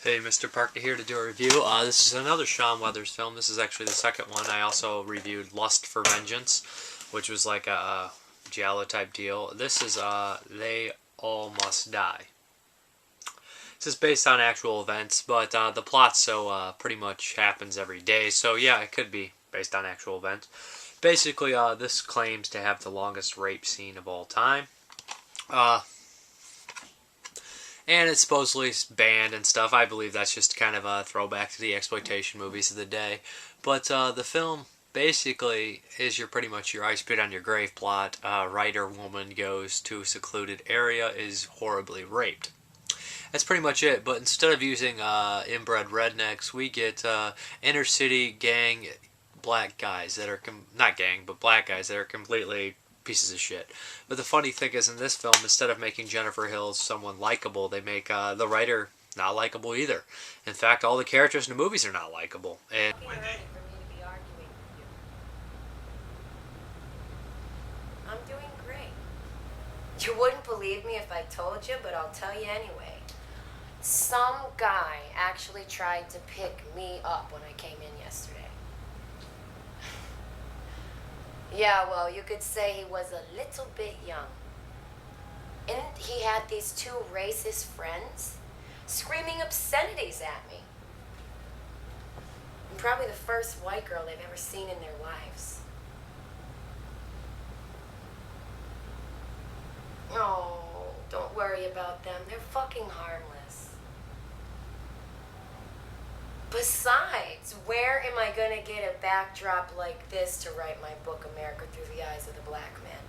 Hey, Mrparka here to do a review. This is another Sean Weathers film. This is actually the second one. I also reviewed Lust for Vengeance, which was like a giallo type deal. This is They All Must Die. This is based on actual events, but the plot pretty much happens every day. So yeah, it could be based on actual events. Basically, this claims to have the longest rape scene of all time. And it's supposedly banned and stuff. I believe that's just kind of a throwback to the exploitation movies of the day. But the film basically is pretty much your I Spit on Your Grave plot. Writer woman goes to a secluded area, is horribly raped. That's pretty much it. But instead of using inbred rednecks, we get inner city gang black guys that are not gang, but black guys that are completely pieces of shit. But the funny thing is, in this film, instead of making Jennifer Hills someone likable, they make the writer not likable either. In fact, all the characters in the movies are not likable. And I'm doing great. You wouldn't believe me if I told you, but I'll tell you anyway. Some guy actually tried to pick me up when I came in yesterday. Yeah, well, you could say he was a little bit young. And he had these two racist friends screaming obscenities at me. I'm probably the first white girl they've ever seen in their lives. Oh, don't worry about them. They're fucking harmless. Besides, where am I gonna get a backdrop like this to write my book, America Through the Eyes of the Black Man?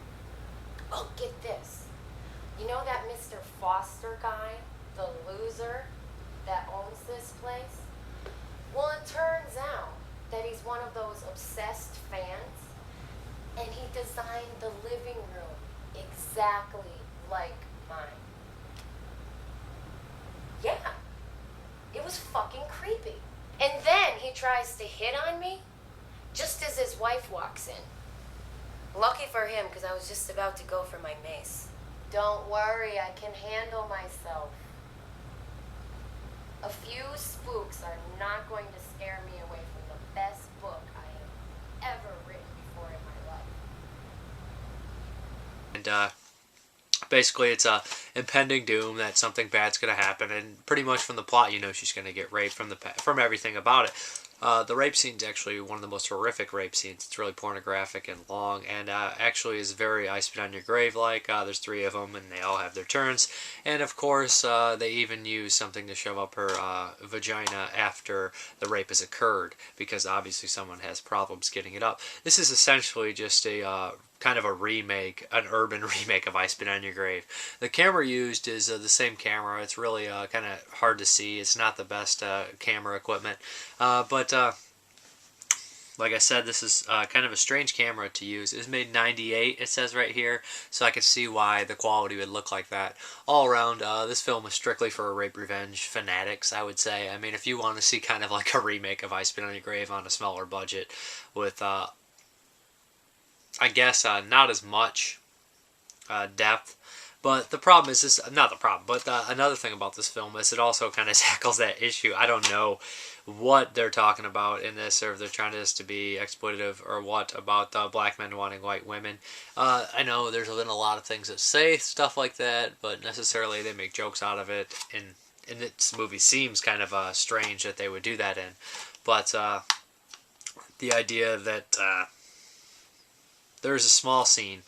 Oh, get this. You know that Mr. Foster guy, the loser that owns this place? Well, it turns out that he's one of those obsessed fans, and he designed the living room exactly like mine. Yeah, it was fucking creepy. And then he tries to hit on me just as his wife walks in. Lucky for him, because I was just about to go for my mace. Don't worry, I can handle myself. A few spooks are not going to scare me away from the best book I have ever written before in my life. And basically, it's a impending doom that something bad's gonna happen, and pretty much from the plot, you know she's gonna get raped from everything about it. The rape scene's actually one of the most horrific rape scenes. It's really pornographic and long, and actually is very I Spit on Your Grave like. There's 3 of them, and they all have their turns. And of course, they even use something to shove up her vagina after the rape has occurred, because obviously someone has problems getting it up. This is essentially just a kind of a remake, an urban remake of I Spit on Your Grave. The camera used is the same camera. It's really kind of hard to see. It's not the best camera equipment, but like I said, this is kind of a strange camera to use. It was made in '98, it says right here, so I can see why the quality would look like that. All around, this film is strictly for rape revenge fanatics, I would say. I mean, if you want to see kind of like a remake of I Spit on Your Grave on a smaller budget with I guess not as much depth, but the problem is this, not the problem, but another thing about this film is it also kind of tackles that issue. I don't know what they're talking about in this, or if they're trying this to be exploitative or what, about black men wanting white women. I know there's been a lot of things that say stuff like that, but necessarily they make jokes out of it, and this movie seems kind of strange that they would do that in. But the idea that there's a small scene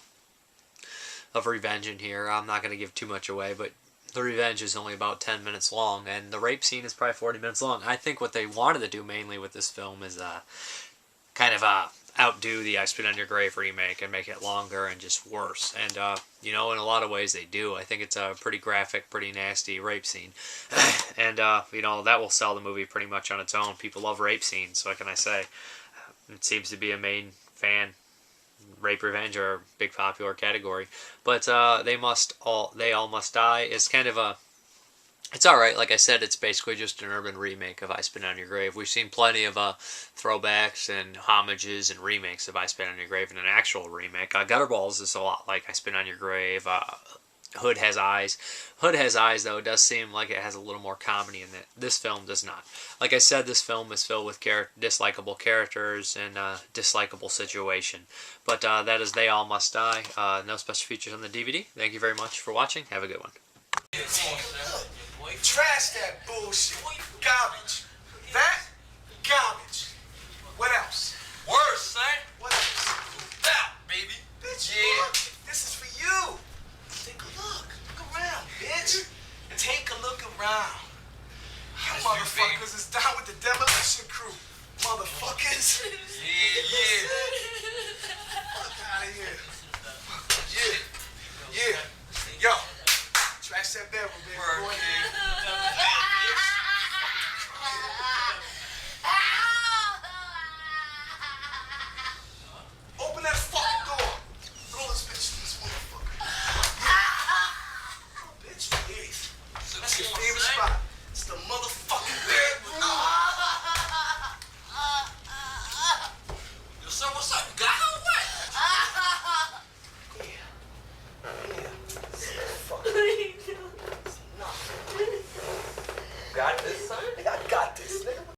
of revenge in here. I'm not going to give too much away, but the revenge is only about 10 minutes long, and the rape scene is probably 40 minutes long. I think what they wanted to do mainly with this film is kind of outdo the I Spit on Your Grave remake and make it longer and just worse. And, you know, in a lot of ways they do. I think it's a pretty graphic, pretty nasty rape scene. And, you know, that will sell the movie pretty much on its own. People love rape scenes, so what can I say? It seems to be a main fan. Rape revenge are a big popular category, but They All Must Die is kind of it's alright. Like I said, it's basically just an urban remake of I Spit on Your Grave. We've seen plenty of throwbacks and homages and remakes of I Spit on Your Grave, and an actual remake. Gutterballs is a lot like I Spit on Your Grave. Hood has eyes. Hood has eyes, though. It does seem like it has a little more comedy in it. This film does not. Like I said, this film is filled with dislikable characters and dislikable situation. But that is They All Must Die. No special features on the DVD. Thank you very much for watching. Have a good one. Trash that bullshit. Garbage. That? Garbage. What else? Worse, son. What else? That, baby. Bitch, Yeah. look. This is for you. Take a look. Look around, bitch. Take a look around. You That's motherfuckers you, is down with the demolition crew. Motherfuckers. Yeah.